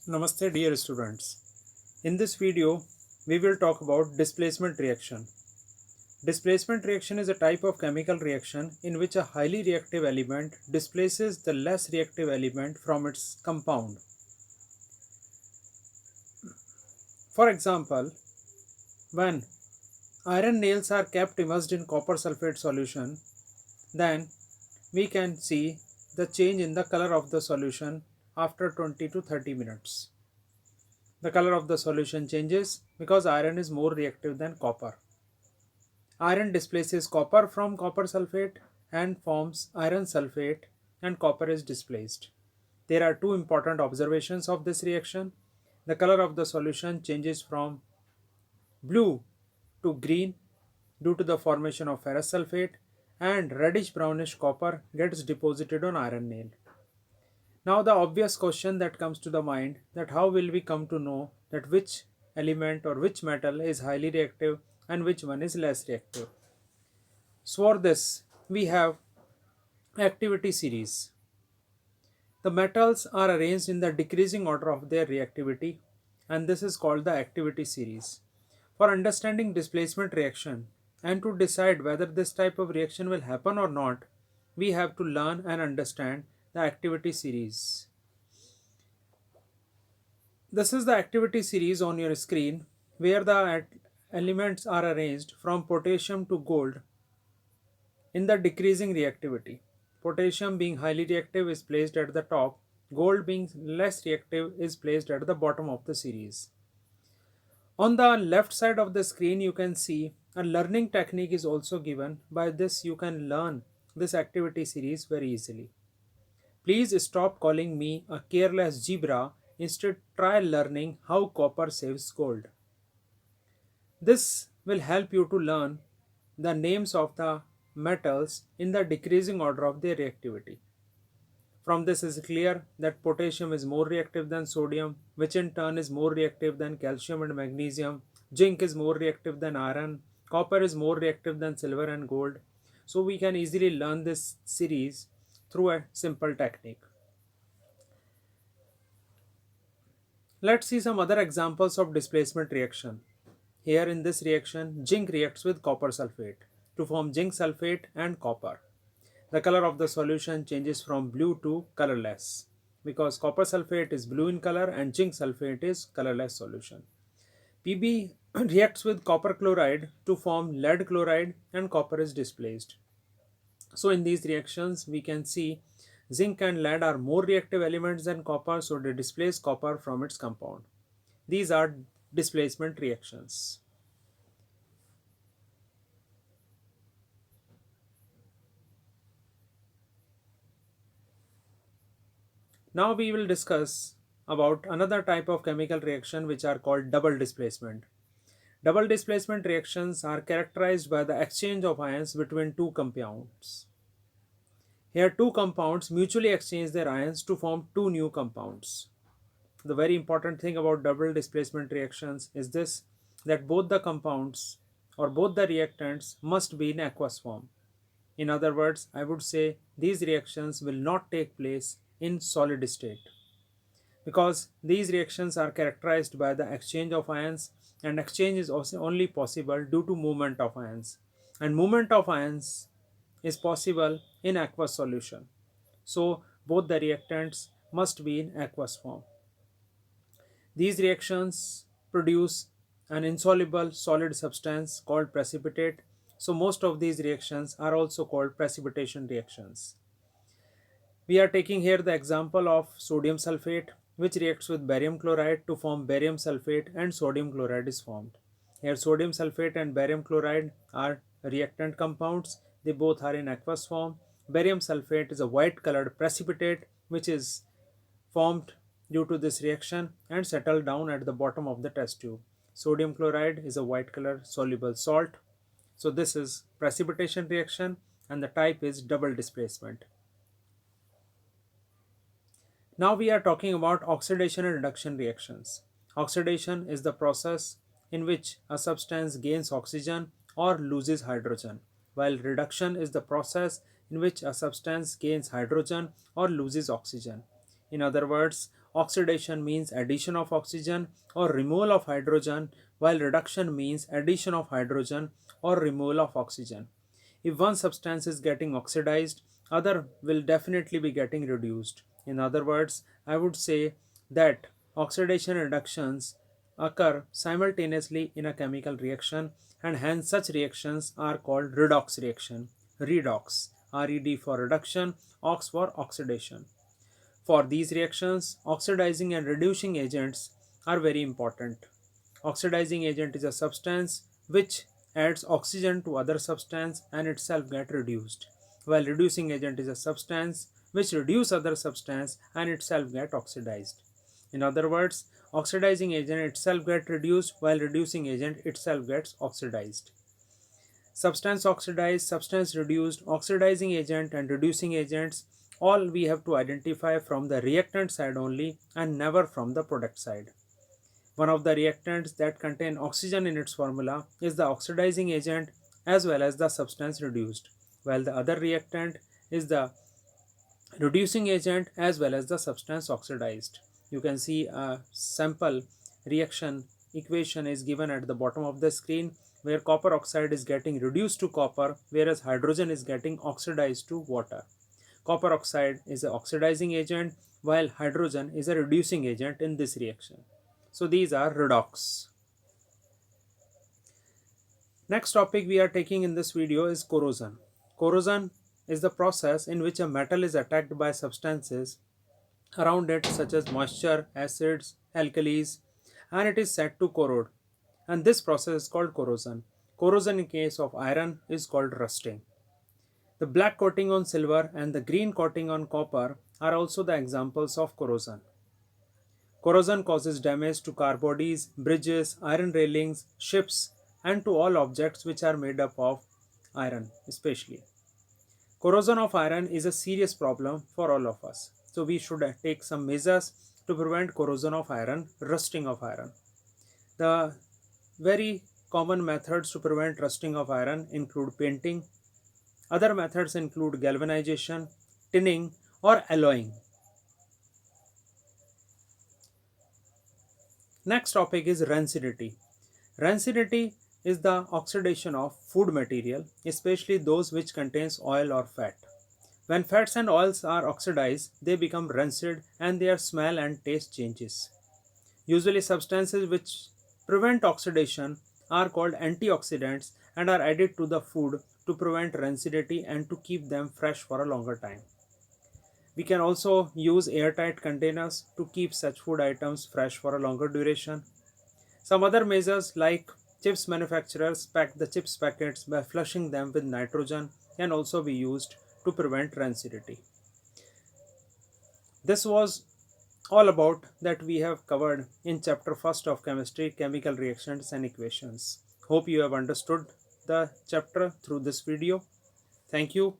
Namaste dear students. In this video, we will talk about displacement reaction. Displacement reaction is a type of chemical reaction in which a highly reactive element displaces the less reactive element from its compound. For example, when iron nails are kept immersed in copper sulfate solution, then we can see the change in the color of the solution after 20 to 30 minutes. The color of the solution changes because iron is more reactive than copper. Iron displaces copper from copper sulfate and forms iron sulfate, and copper is displaced. There are two important observations of this reaction. The color of the solution changes from blue to green due to the formation of ferrous sulfate, and reddish brownish copper gets deposited on iron nail. Now the obvious question that comes to the mind, that how will we come to know that which element or which metal is highly reactive and which one is less reactive? So for this, we have activity series. The metals are arranged in the decreasing order of their reactivity, and this is called the activity series. For understanding displacement reaction and to decide whether this type of reaction will happen or not, we have to learn and understand the activity series. This is the activity series on your screen where the elements are arranged from potassium to gold in the decreasing reactivity. Potassium being highly reactive is placed at the top, gold being less reactive is placed at the bottom of the series. On the left side of the screen you can see a learning technique is also given. By this you can learn this activity series very easily. Please stop calling me a careless zebra, instead try learning how copper saves gold. This will help you to learn the names of the metals in the decreasing order of their reactivity. From this is clear that potassium is more reactive than sodium, which in turn is more reactive than calcium and magnesium. Zinc is more reactive than iron. Copper is more reactive than silver and gold. So we can easily learn this series through a simple technique. Let's see some other examples of displacement reaction. Here in this reaction, zinc reacts with copper sulfate to form zinc sulfate and copper. The color of the solution changes from blue to colorless because copper sulfate is blue in color and zinc sulfate is colorless solution. Pb reacts with copper chloride to form lead chloride and copper is displaced. So in these reactions we can see zinc and lead are more reactive elements than copper, so they displace copper from its compound. These are displacement reactions. Now we will discuss about another type of chemical reaction which are called double displacement. Double displacement reactions are characterized by the exchange of ions between two compounds. Here two compounds mutually exchange their ions to form two new compounds. The very important thing about double displacement reactions is this, that both the compounds or both the reactants must be in aqueous form. In other words, I would say these reactions will not take place in solid state because these reactions are characterized by the exchange of ions, and exchange is also only possible due to movement of ions, and movement of ions is possible in aqueous solution. So both the reactants must be in aqueous form. These reactions produce an insoluble solid substance called precipitate. So most of these reactions are also called precipitation reactions. We are taking here the example of sodium sulfate, which reacts with barium chloride to form barium sulfate, and sodium chloride is formed. Here sodium sulfate and barium chloride are reactant compounds. They both are in aqueous form. Barium sulfate is a white colored precipitate which is formed due to this reaction and settled down at the bottom of the test tube. Sodium chloride is a white color soluble salt. So this is precipitation reaction and the type is double displacement. Now we are talking about oxidation and reduction reactions. Oxidation is the process in which a substance gains oxygen or loses hydrogen, while reduction is the process in which a substance gains hydrogen or loses oxygen. In other words, oxidation means addition of oxygen or removal of hydrogen, while reduction means addition of hydrogen or removal of oxygen. If one substance is getting oxidized, other will definitely be getting reduced. In other words, I would say that oxidation reductions occur simultaneously in a chemical reaction, and hence such reactions are called redox reaction. Redox, RED for reduction, ox for oxidation. For these reactions, oxidizing and reducing agents are very important. Oxidizing agent is a substance which adds oxygen to other substance and itself get reduced, while reducing agent is a substance which reduce other substance and itself get oxidized. In other words, oxidizing agent itself get reduced while reducing agent itself gets oxidized. Substance oxidized, substance reduced, oxidizing agent and reducing agents, all we have to identify from the reactant side only and never from the product side. One of the reactants that contain oxygen in its formula is the oxidizing agent as well as the substance reduced, while the other reactant is the reducing agent as well as the substance oxidized. You can see a sample reaction equation is given at the bottom of the screen, where copper oxide is getting reduced to copper whereas hydrogen is getting oxidized to water. Copper oxide is an oxidizing agent while hydrogen is a reducing agent in this reaction. So these are redox. Next topic we are taking in this video is corrosion. Corrosion is the process in which a metal is attacked by substances around it such as moisture, acids, alkalis, and it is said to corrode. And this process is called corrosion. Corrosion in case of iron is called rusting. The black coating on silver and the green coating on copper are also the examples of corrosion. Corrosion causes damage to car bodies, bridges, iron railings, ships, and to all objects which are made up of iron especially. Corrosion of iron is a serious problem for all of us. So we should take some measures to prevent corrosion of iron, rusting of iron. The very common methods to prevent rusting of iron include painting. Other methods include galvanization, tinning, or alloying. Next topic is rancidity. Rancidity is the oxidation of food material, especially those which contains oil or fat. When fats and oils are oxidized, they become rancid and their smell and taste changes. Usually substances which prevent oxidation are called antioxidants and are added to the food to prevent rancidity and to keep them fresh for a longer time. We can also use airtight containers to keep such food items fresh for a longer duration. Some other measures like chips manufacturers pack the chips packets by flushing them with nitrogen can also be used to prevent rancidity. This was all about that we have covered in chapter 1st of chemistry, chemical reactions and equations. Hope you have understood the chapter through this video. Thank you.